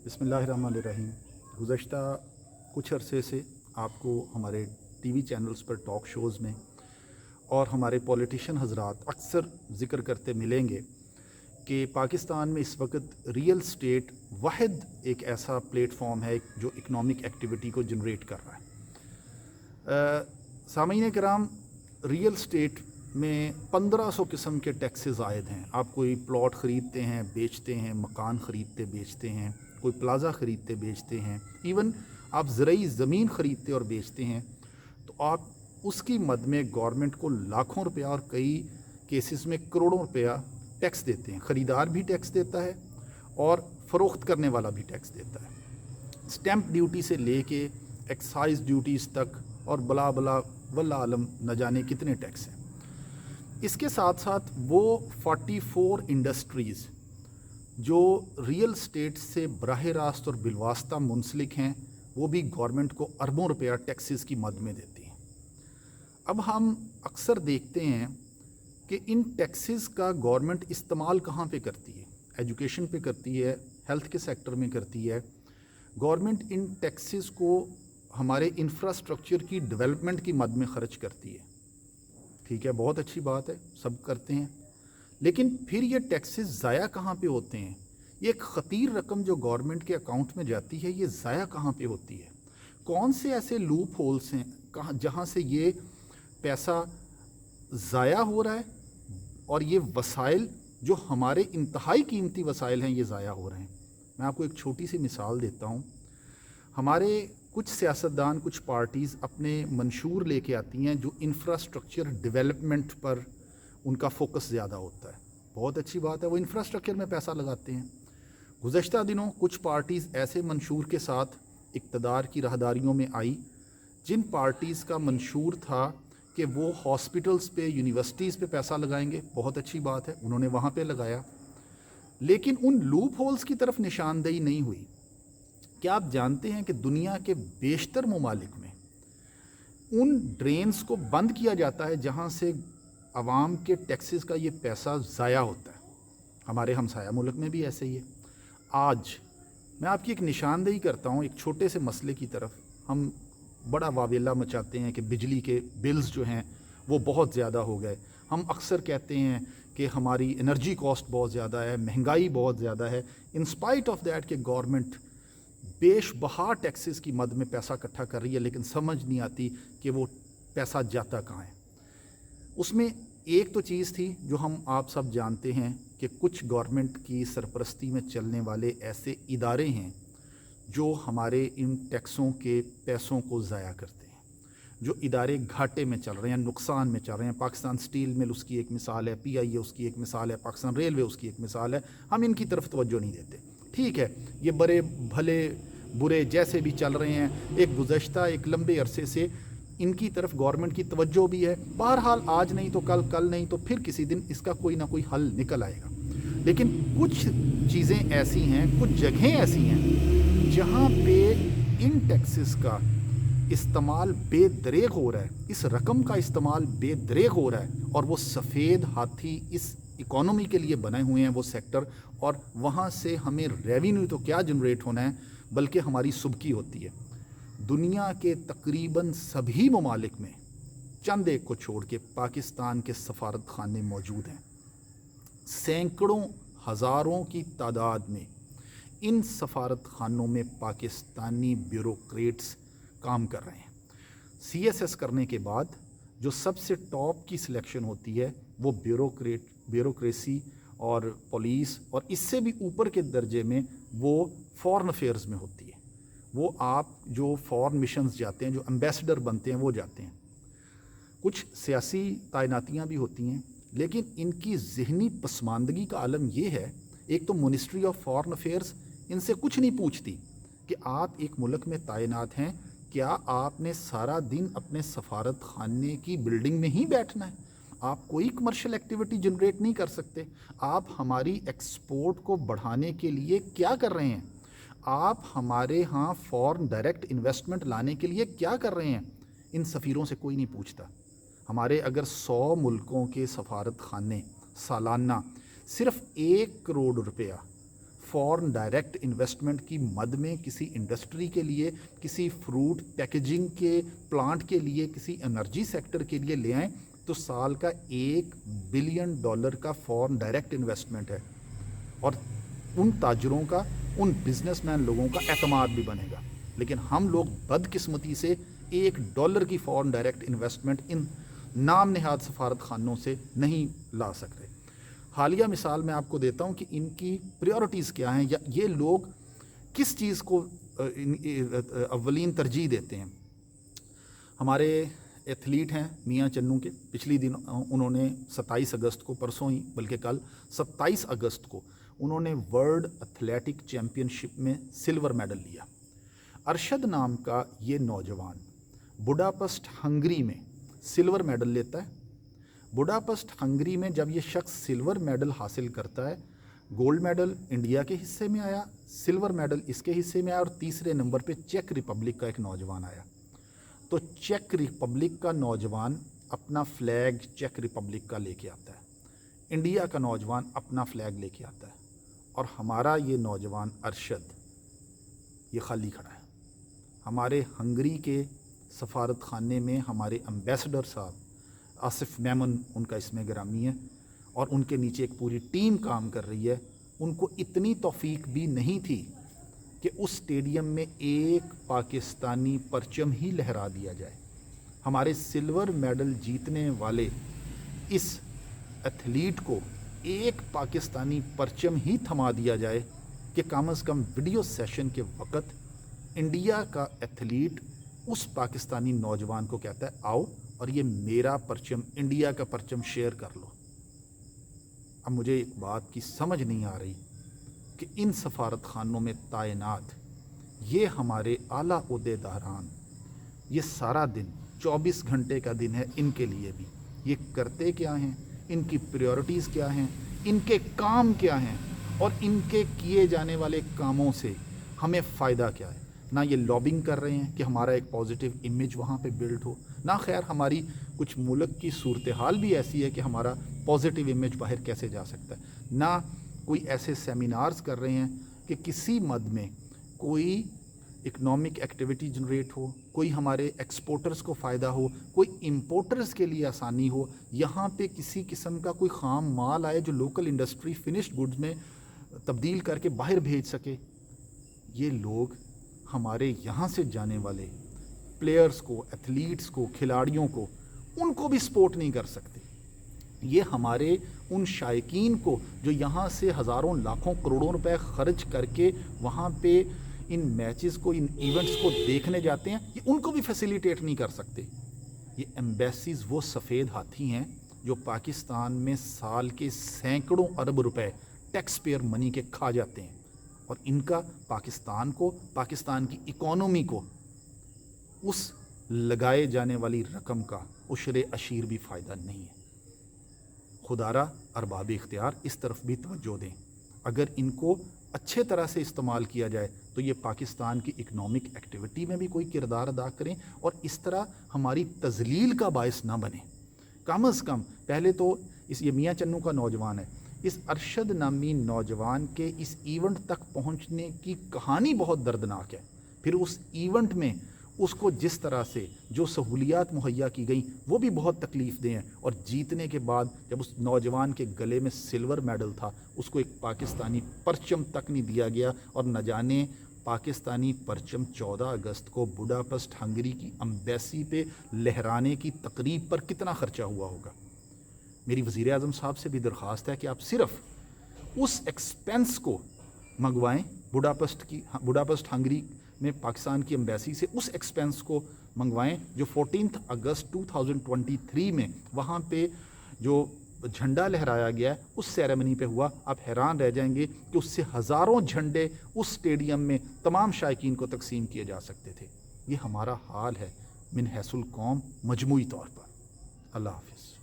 बिस्मिल्लाहिर्रहमानिर्रहीम। गुज़श्ता कुछ अरसे से आपको हमारे टीवी चैनल्स पर टॉक शोज़ में और हमारे पॉलिटिशियन हज़रात अक्सर ज़िक्र करते मिलेंगे कि पाकिस्तान में इस वक्त रियल स्टेट वाहिद एक ऐसा प्लेटफॉर्म है जो इकनॉमिक एक्टिविटी को जनरेट कर रहा है। सामीन कराम, रियल स्टेट में 1500 किस्म के टैक्सेस आयद हैं। आप कोई प्लॉट ख़रीदते हैं, बेचते हैं, मकान ख़रीदते बेचते हैं, कोई प्लाज़ा ख़रीदते बेचते हैं, इवन आप ज़रई ज़मीन ख़रीदते और बेचते हैं, तो आप उसकी मद में गवर्नमेंट को लाखों रुपया और कई केसेस में करोड़ों रुपया टैक्स देते हैं। ख़रीदार भी टैक्स देता है और फ़रोख्त करने वाला भी टैक्स देता है। स्टैंप ड्यूटी से लेके एक्साइज ड्यूटीज़ तक और बला बला वल्ला आलम न जाने कितने टैक्स हैं। इसके साथ साथ वो 44 इंडस्ट्रीज़ जो रियल स्टेट से बराह रास्त और बिलवास्ता मुंसलिक हैं, वो भी गवर्नमेंट को अरबों रुपया टैक्सेस की मद में देती हैं। अब हम अक्सर देखते हैं कि इन टैक्सेस का गवर्नमेंट इस्तेमाल कहाँ पे करती है। एजुकेशन पे करती है, हेल्थ के सेक्टर में करती है। गवर्नमेंट इन टैक्सेस को हमारे इंफ्रास्ट्रक्चर की डेवलपमेंट की मद में ख़र्च करती है। ठीक है, बहुत अच्छी बात है, सब करते हैं, लेकिन फिर ये टैक्सेस ज़ाया कहाँ पे होते हैं? ये एक ख़तीर रकम जो गवर्नमेंट के अकाउंट में जाती है, ये ज़ाया कहाँ पे होती है? कौन से ऐसे लूप होल्स हैं कहाँ जहाँ से ये पैसा ज़ाया हो रहा है और ये वसाइल जो हमारे इंतहाई कीमती वसाइल हैं, ये ज़ाया हो रहे हैं? मैं आपको एक छोटी सी मिसाल देता हूँ। हमारे कुछ सियासतदान, कुछ पार्टीज़ अपने मंशूर लेके आती हैं जो इंफ्रास्ट्रक्चर डेवलपमेंट पर उनका फोकस ज़्यादा होता है। बहुत अच्छी बात है, वो इंफ्रास्ट्रक्चर में पैसा लगाते हैं। गुज़श्ता दिनों कुछ पार्टीज़ ऐसे मंशूर के साथ इक़्तिदार की राहदारियों में आई जिन पार्टीज़ का मंशूर था कि वो हॉस्पिटल्स पे, यूनिवर्सिटीज़ पे पैसा लगाएंगे। बहुत अच्छी बात है, उन्होंने वहाँ पे लगाया, लेकिन उन लूप होल्स की तरफ निशानदेही नहीं हुई। क्या आप जानते हैं कि दुनिया के बेशतर ममालिक में उन ड्रेन्स को बंद किया जाता है जहाँ से आवाम के टैक्सेस का ये पैसा ज़ाया होता है? हमारे हमसाया मुल्क में भी ऐसे ही है। आज मैं आपकी एक निशानदेही करता हूँ एक छोटे से मसले की तरफ। हम बड़ा वावेला मचाते हैं कि बिजली के बिल्स जो हैं वो बहुत ज़्यादा हो गए। हम अक्सर कहते हैं कि हमारी एनर्जी कॉस्ट बहुत ज़्यादा है, महंगाई बहुत ज़्यादा है। इन स्पाइट ऑफ दैट कि गवर्नमेंट बेशबहा टैक्सेस की मद में पैसा इकट्ठा कर रही है, लेकिन समझ नहीं आती कि वो पैसा जाता कहाँ है। उसमें एक तो चीज़ थी जो हम आप सब जानते हैं कि कुछ गवर्नमेंट की सरपरस्ती में चलने वाले ऐसे इदारे हैं जो हमारे इन टैक्सों के पैसों को ज़ाया करते हैं। जो इदारे घाटे में चल रहे हैं, नुकसान में चल रहे हैं। पाकिस्तान स्टील मिल उसकी एक मिसाल है, PIA उसकी एक मिसाल है, पाकिस्तान रेलवे उसकी एक मिसाल है। हम इनकी तरफ तवज्जो नहीं देते। ठीक है, ये बड़े भले बुरे जैसे भी चल रहे हैं, एक लंबे अरसे से इनकी तरफ गवर्नमेंट की तवज्जो भी है। बहरहाल आज नहीं तो कल, कल नहीं तो फिर किसी दिन इसका कोई ना कोई हल निकल आएगा। लेकिन कुछ चीज़ें ऐसी हैं, कुछ जगहें ऐसी हैं जहाँ पे इन टैक्सेस का इस्तेमाल बेदरेग हो रहा है, इस रकम का इस्तेमाल बेदरेग हो रहा है, और वो सफ़ेद हाथी इस इकॉनमी के लिए बने हुए हैं वो सेक्टर, और वहाँ से हमें रेवेन्यू तो क्या जनरेट होना है बल्कि हमारी सुबकी होती है। दुनिया के तकरीबन सभी ममालिक में चंद एक को छोड़ के पाकिस्तान के सफारत खाने मौजूद हैं। सैकड़ों हज़ारों की तादाद में इन सफारत खानों में पाकिस्तानी ब्यूरोक्रेट्स काम कर रहे हैं। CSS करने के बाद जो सबसे टॉप की सिलेक्शन होती है वो ब्यूरोक्रेसी और पुलिस, और इससे भी ऊपर के दर्जे में वो फॉरेन अफेयर्स में होती है। वो आप जो फॉरेन मिशंस जाते हैं, जो एम्बेसडर बनते हैं, वो जाते हैं। कुछ सियासी तैनातियाँ भी होती हैं, लेकिन इनकी ज़हनी पसमानदगी का आलम ये है, एक तो मिनिस्ट्री ऑफ फॉरेन अफेयर्स इनसे कुछ नहीं पूछती कि आप एक मुल्क में तैनात हैं, क्या आपने सारा दिन अपने सफारत खाने की बिल्डिंग में ही बैठना है? आप कोई कमर्शियल एक्टिविटी जनरेट नहीं कर सकते? आप हमारी एक्सपोर्ट को बढ़ाने के लिए क्या कर रहे हैं? आप हमारे यहाँ फॉरेन डायरेक्ट इन्वेस्टमेंट लाने के लिए क्या कर रहे हैं? इन सफ़ीरों से कोई नहीं पूछता। हमारे अगर 100 मुल्कों के सफारत खाने सालाना सिर्फ 1 करोड़ रुपया फॉरेन डायरेक्ट इन्वेस्टमेंट की मद में किसी इंडस्ट्री के लिए, किसी फ्रूट पैकेजिंग के प्लांट के लिए, किसी एनर्जी सेक्टर के लिए ले आएँ तो साल का $1 बिलियन का फॉरेन डायरेक्ट इन्वेस्टमेंट है, और उन ताजरों का, उन बिजनेसमैन लोगों का एतमाद भी बनेगा। लेकिन हम लोग बदकिस्मती से $1 की फॉरेन डायरेक्ट इन्वेस्टमेंट इन नाम नहाद सफारत खानों से नहीं ला सक रहे। हालिया मिसाल मैं आपको देता हूँ कि इनकी प्रायोरिटीज़ क्या हैं, या ये लोग किस चीज़ को अव्वलीन तरजीह देते हैं। हमारे एथलीट हैं मियां चन्नू के, पिछली दिन उन्होंने 27 अगस्त को, परसों ही बल्कि कल 27 अगस्त को उन्होंने वर्ल्ड एथलेटिक चैम्पियनशिप में सिल्वर मेडल लिया। अरशद नाम का ये नौजवान बुडापेस्ट हंगरी में सिल्वर मेडल लेता है। बुडापेस्ट हंगरी में जब ये शख्स सिल्वर मेडल हासिल करता है, गोल्ड मेडल इंडिया के हिस्से में आया, सिल्वर मेडल इसके हिस्से में आया, और तीसरे नंबर पे चेक रिपब्लिक का एक नौजवान आया। तो चेक रिपब्लिक का नौजवान अपना फ्लैग चेक रिपब्लिक का लेके आता है, इंडिया का नौजवान अपना फ्लैग लेके आता है, और हमारा ये नौजवान अरशद ये खाली खड़ा है। हमारे हंगरी के सफारत खाने में हमारे एम्बेसडर साहब आसिफ मेमन उनका इसमें गिरामी है, और उनके नीचे एक पूरी टीम काम कर रही है। उनको इतनी तौफीक भी नहीं थी कि उस स्टेडियम में एक पाकिस्तानी परचम ही लहरा दिया जाए। हमारे सिल्वर मेडल जीतने वाले इस एथलीट को एक पाकिस्तानी परचम ही थमा दिया जाए कि कम से कम वीडियो सेशन के वक़्त इंडिया का एथलीट उस पाकिस्तानी नौजवान को कहता है आओ और ये मेरा परचम, इंडिया का परचम शेयर कर लो। अब मुझे एक बात की समझ नहीं आ रही कि इन सफारत खानों में तैनात ये हमारे आला ओहदेदारान, ये सारा दिन 24 घंटे का दिन है इनके लिए भी, ये करते क्या हैं, इनकी प्रायोरिटीज़ क्या हैं, इनके काम क्या हैं, और इनके किए जाने वाले कामों से हमें फ़ायदा क्या है। ना ये लॉबिंग कर रहे हैं कि हमारा एक पॉजिटिव इमेज वहाँ पे बिल्ड हो, ना खैर हमारी कुछ मुल्क की सूरत हाल भी ऐसी है कि हमारा पॉजिटिव इमेज बाहर कैसे जा सकता है, ना कोई ऐसे सेमिनार्स कर रहे हैं कि किसी मद में कोई इकनॉमिक एक्टिविटी जनरेट हो, कोई हमारे एक्सपोर्टर्स को फ़ायदा हो, कोई इंपोर्टर्स के लिए आसानी हो, यहाँ पे किसी किस्म का कोई ख़ाम माल आए जो लोकल इंडस्ट्री फिनिश्ड गुड्स में तब्दील करके बाहर भेज सके। ये लोग हमारे यहाँ से जाने वाले प्लेयर्स को, एथलीट्स को, खिलाड़ियों को, उनको भी सपोर्ट नहीं कर सकते। ये हमारे उन शायकीन को जो यहाँ से हज़ारों लाखों करोड़ों रुपए खर्च करके वहाँ पे इन मैचेस को, इन इवेंट्स को देखने जाते हैं, ये उनको भी फैसिलिटेट नहीं कर सकते। ये एम्बेसीज़ वो सफ़ेद हाथी हैं जो पाकिस्तान में साल के सैकड़ों अरब रुपए टैक्स पेयर मनी के खा जाते हैं, और इनका पाकिस्तान को, पाकिस्तान की इकॉनमी को उस लगाए जाने वाली रकम का उशरे अशीर भी फ़ायदा नहीं है। खुदारा अरबाब इख्तियार इस तरफ भी तवज्जो दें। अगर इनको अच्छे तरह से इस्तेमाल किया जाए तो ये पाकिस्तान की इकनॉमिक एक्टिविटी में भी कोई किरदार अदा करें, और इस तरह हमारी तजलील का बायस ना बने। कम से कम पहले तो ये मियां चन्नू का नौजवान है, इस अरशद नामी नौजवान के इस इवेंट तक पहुंचने की कहानी बहुत दर्दनाक है। फिर उस इवेंट में उसको जिस तरह से जो सहूलियात मुहैया की गई वो भी बहुत तकलीफ़ दें हैं, और जीतने के बाद जब उस नौजवान के गले में सिल्वर मेडल था उसको एक पाकिस्तानी परचम तक नहीं दिया गया, और न जाने पाकिस्तानी परचम 14 अगस्त को बुडापेस्ट हंगरी की एम्बेसी पे लहराने की तकरीब पर कितना ख़र्चा हुआ होगा। मेरी वज़ीर आज़म साहब से भी दरख्वास्त है कि आप सिर्फ उस एक्सपेंस को मंगवाएं, बुडापेस्ट हंगरी में पाकिस्तान की एम्बेसी से उस एक्सपेंस को मंगवाएं जो 14 अगस्त 2023 में वहाँ पे जो झंडा लहराया गया है उस सेरेमनी पे हुआ। आप हैरान रह जाएंगे कि उससे हज़ारों झंडे उस स्टेडियम में तमाम शायकीन को तकसीम किए जा सकते थे। ये हमारा हाल है मिन हैसुल कौम मजमूई तौर पर। अल्लाह हाफ़िज़।